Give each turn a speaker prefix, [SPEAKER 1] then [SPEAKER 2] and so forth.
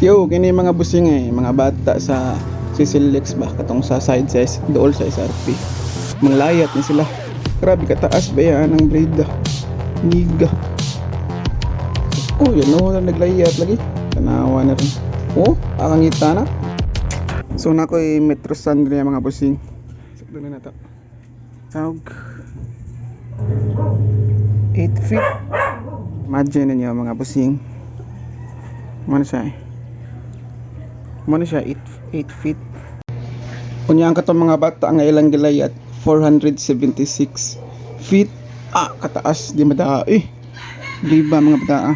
[SPEAKER 1] Yo, kini mga busing mga bata sa Sisilex ba katong sa side size dool sa SRP. Manglayat ni sila. Grabe kataas ba yan ang grade. Niga. Oh, yan o, naglayat lagi. Tanawa na rin. Oh, akangita na. So na ko'y Metro Sandria mga busing. Sakto na nato. Tawag. 8 feet. Imagine niyo mga busing. Mana siya Muna siya 8 feet. Kunyang katong mga bata ang ilang gilayat 476 feet. Kataas di madaa. Di ba mga bata?